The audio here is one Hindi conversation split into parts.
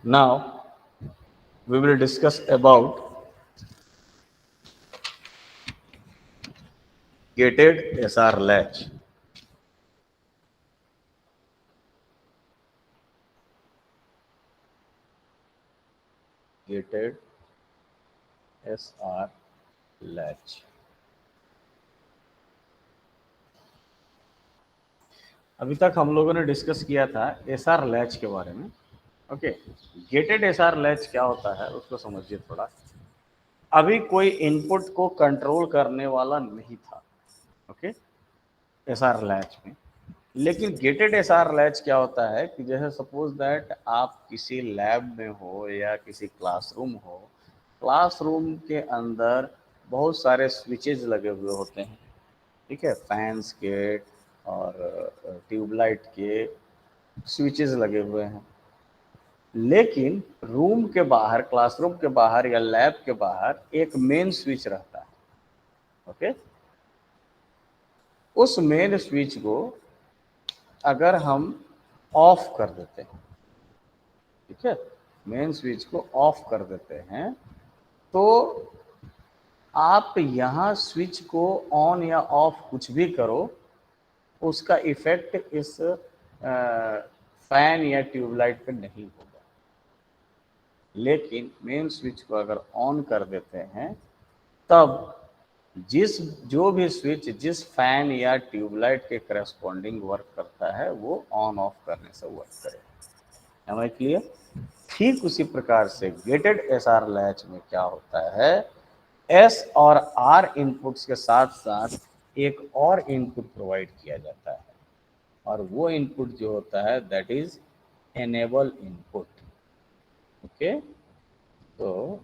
Now we will discuss about gated SR latch. Gated SR latch. अभी तक हम लोगों ने डिस्कस किया था एसआर लैच के बारे में. ओके, गेटेड एसआर लैच क्या होता है उसको समझिए थोड़ा. अभी कोई इनपुट को कंट्रोल करने वाला नहीं था, ओके, एसआर लैच में. लेकिन गेटेड एसआर लैच क्या होता है कि जैसे सपोज दैट आप किसी लैब में हो या किसी क्लासरूम हो, क्लासरूम के अंदर बहुत सारे स्विचेज लगे हुए होते हैं, ठीक है, फैंस के और ट्यूबलाइट के स्विचेस लगे हुए हैं. लेकिन रूम के बाहर, क्लासरूम के बाहर या लैब के बाहर एक मेन स्विच रहता है, ओके. उस मेन स्विच को अगर हम ऑफ कर देते हैं, ठीक है, मेन स्विच को ऑफ कर देते हैं, तो आप यहाँ स्विच को ऑन या ऑफ कुछ भी करो, उसका इफेक्ट इस फैन या ट्यूबलाइट पे नहीं होगा. लेकिन मेन स्विच को अगर ऑन कर देते हैं, तब जो भी स्विच जिस फैन या ट्यूबलाइट के करस्पॉन्डिंग वर्क करता है वो ऑन ऑफ करने से वर्क करेगा. Am I clear? ठीक उसी प्रकार से गेटेड एसआर लैच में क्या होता है, एस और आर इनपुट्स के साथ साथ एक और इनपुट प्रोवाइड किया जाता है, और वो इनपुट जो होता है that is enable input. Okay, तो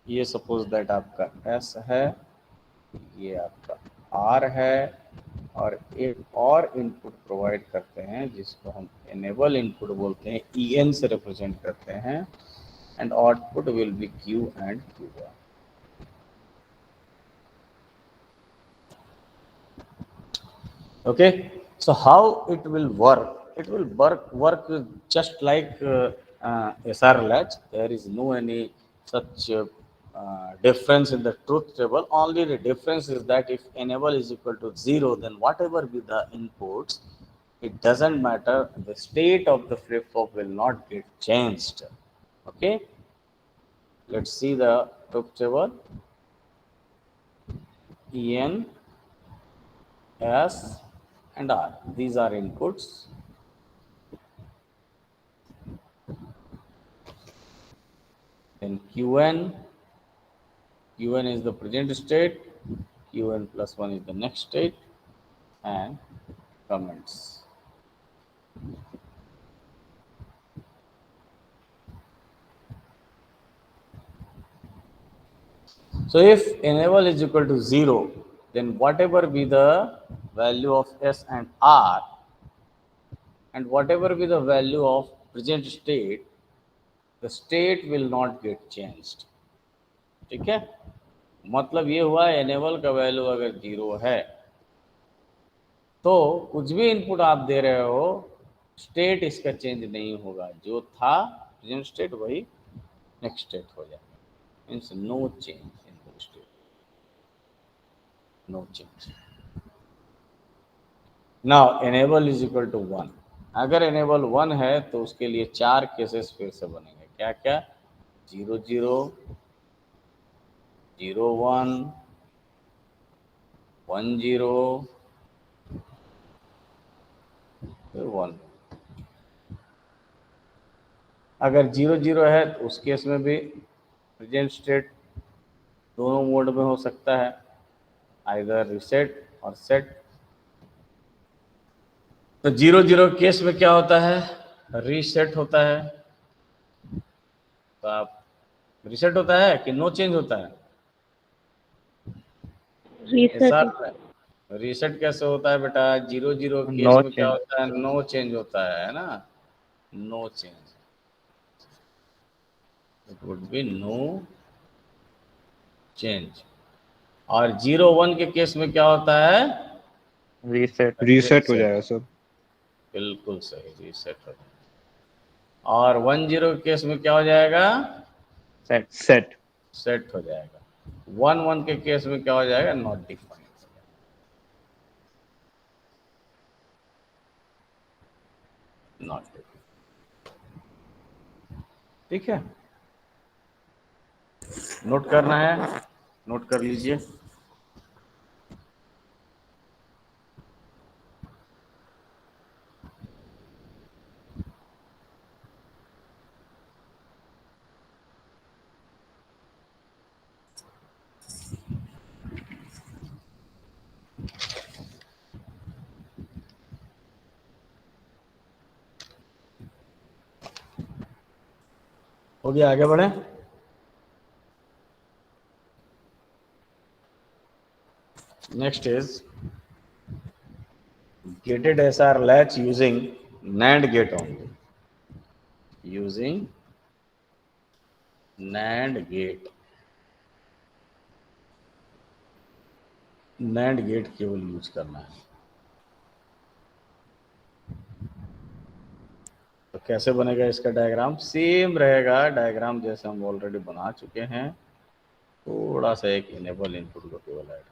ये सपोज दैट आपका एस है, ये आपका आर है, और एक और इनपुट प्रोवाइड करते हैं जिसको हम एनेबल इनपुट बोलते हैं, EN से रिप्रेजेंट करते हैं, and output will be Q and Q1. Okay, so how it will work? It will work just like SR latch. There is no any such difference in the truth table. Only the difference is that if enable is equal to 0, then whatever be the inputs, it doesn't matter, the state of the flip-flop will not get changed. Okay, let's see the truth table. En, S and R, these are inputs. Then Qn is the present state, Qn plus 1 is the next state, and comments. So if enable is equal to 0, then whatever be the value of S and R, and whatever be the value of present state, the state will not get changed. ठीक है, मतलब ये हुआ enable का वैल्यू अगर 0 है तो कुछ भी इनपुट आप दे रहे हो, स्टेट इसका चेंज नहीं होगा, जो था प्रेजेंट स्टेट वही नेक्स्ट स्टेट हो जाएगा. Means no change in the state, no change. Now enable is equal to 1. अगर एनेबल 1 है तो उसके लिए 4 केसेस फिर से बनेंगे. क्या क्या? 0 0, 0 1, 1 0, फिर 1. अगर 0 0 है तो उस केस में भी प्रेजेंट स्टेट दोनों मोड में हो सकता है, आइदर रिसेट और सेट. तो 0 0 केस में क्या होता है, रीसेट होता है. तो आप रीसेट होता है कि नो चेंज होता है? रीसेट कैसे होता है बेटा? 0 0 केस में क्या होता है, नो चेंज होता है ना, no change. It would be no change. और 0 1 के केस में क्या होता है? रीसेट हो जाएगा सब. बिल्कुल सही, रीसेट हो जाएगा. और 10 के केस में क्या हो जाएगा? सेट सेट सेट हो जाएगा। 11 के केस में क्या हो जाएगा? Not defined. Not defined. ठीक है, नोट करना है, नोट कर लीजिए। हो गया, आगे बढ़े। Next is gated SR latch using NAND gate only. Using NAND gate. NAND gate केवल यूज करना है। तो कैसे बनेगा इसका डायग्राम? सेम रहेगा डायग्राम जैसे हम ऑलरेडी बना चुके हैं, थोड़ा सा एक इनेबल इनपुट को केवल add.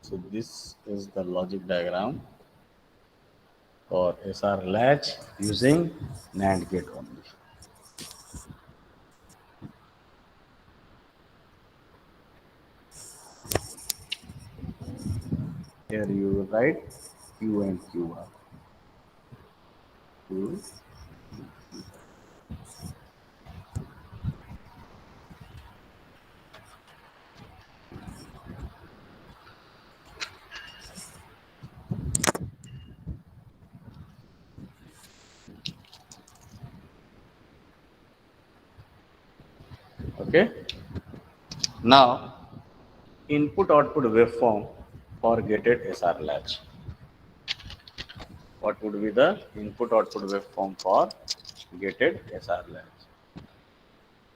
So this is the logic diagram for SR latch using NAND gate only. Here you will write Q and QR. Q. Okay. Now input output waveform for gated SR latch. What would be the input output waveform for gated SR latch?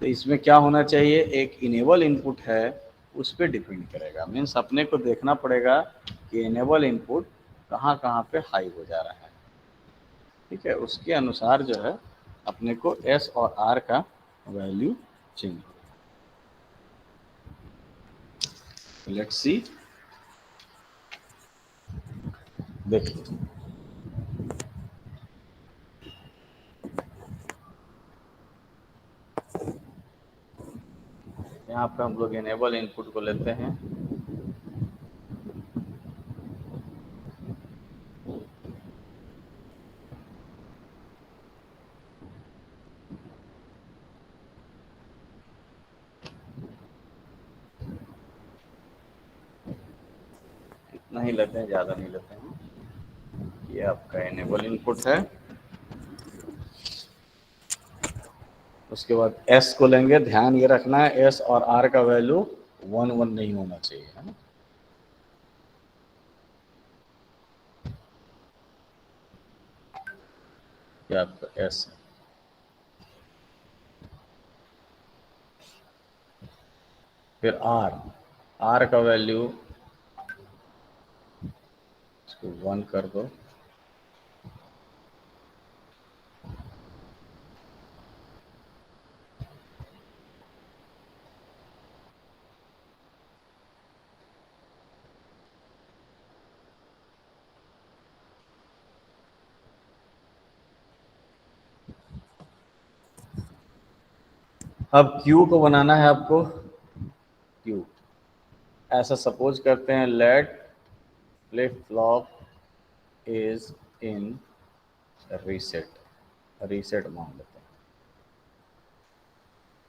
तो इसमें क्या होना चाहिए? एक इनेबल इनपुट है, उस पर डिपेंड करेगा। मीन्स अपने को देखना पड़ेगा कि इनेबल इनपुट कहाँ कहाँ पे हाई हो जा रहा है। ठीक है, उसके अनुसार जो है अपने को एस और आर का वैल्यू चेंज। लेट्स सी, देखिए यहाँ पे हम लोग इनेबल इनपुट को लेते हैं। इतना ही लेते हैं, ज़्यादा नहीं लेते हैं। ये आपका इनेबल इनपुट है। उसके बाद एस को लेंगे। ध्यान ये रखना है एस और आर का वैल्यू 1 1 नहीं होना चाहिए, है ना। ये आपका एस है। फिर आर, आर का वैल्यू इसको 1 कर दो। अब Q को बनाना है आपको। Q ऐसा सपोज करते हैं, let flip flop is in reset. Reset मान लेते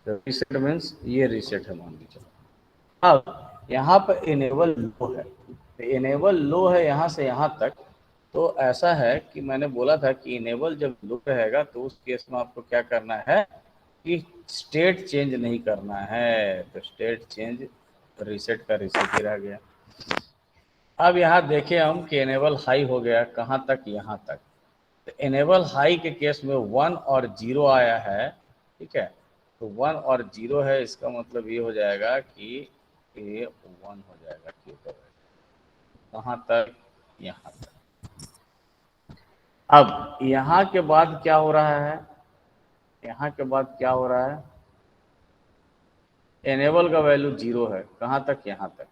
हैं। रीसेट मीन्स ये रीसेट है मान लीजिए। अब यहाँ पर इनेबल लो है, तो इनेबल लो है यहाँ से यहाँ तक। तो ऐसा है कि मैंने बोला था कि इनेबल जब लो रहेगा तो उस केस में आपको क्या करना है कि स्टेट चेंज नहीं करना है। तो स्टेट चेंज रीसेट का रीसेट ही रह गया। अब यहाँ देखें हम कि इनेबल हाई हो गया, कहाँ तक, यहाँ तक। तो इनेबल हाई के केस में 1 और 0 आया है, ठीक है। तो 1 और 0 है, इसका मतलब ये हो जाएगा कि ये 1 हो जाएगा, ठीक है। कहाँ तक, यहाँ तक। अब यहाँ के बाद क्या हो रहा है, यहाँ के बाद क्या हो रहा है, एनेबल का वैल्यू 0 है, कहाँ तक, यहाँ तक।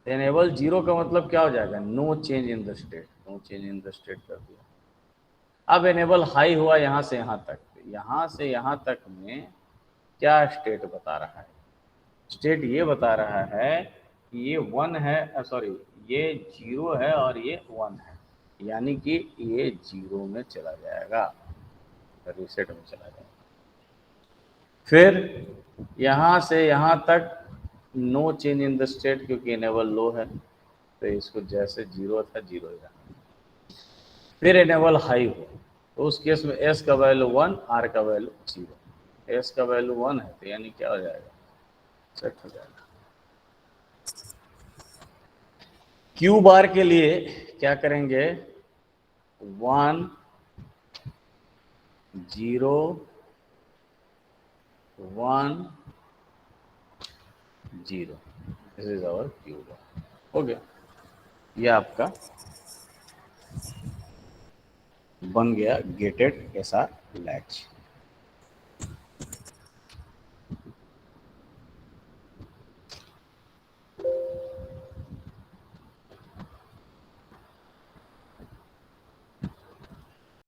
एनेबल 0 का मतलब क्या हो जाएगा, no change in the state, no change in the state कर दिया। अब एनेबल हाई हुआ यहाँ से यहाँ तक, यहाँ से यहाँ तक में क्या स्टेट बता रहा है, स्टेट ये बता रहा है कि ये 1 है, सॉरी ये 0 है और ये 1 है, यानी कि ये 0 में चला जाएगा, रीसेट में चला जाएगा। फिर यहाँ से यहाँ तक no change in the state, क्योंकि इनेबल लो है, तो इसको जैसे 0 था 0 ही रहना। फिर इनेबल हाई हो तो उस केस में एस का वैल्यू 1, आर का वैल्यू 0। एस का वैल्यू 1 है तो यानी क्या हो जाएगा, सेट हो जाएगा। क्यू बार के लिए क्या करेंगे, 1 0 1 0, this is our Q bar. हो गया, यह आपका बन गया गेटेड एसआर लैच।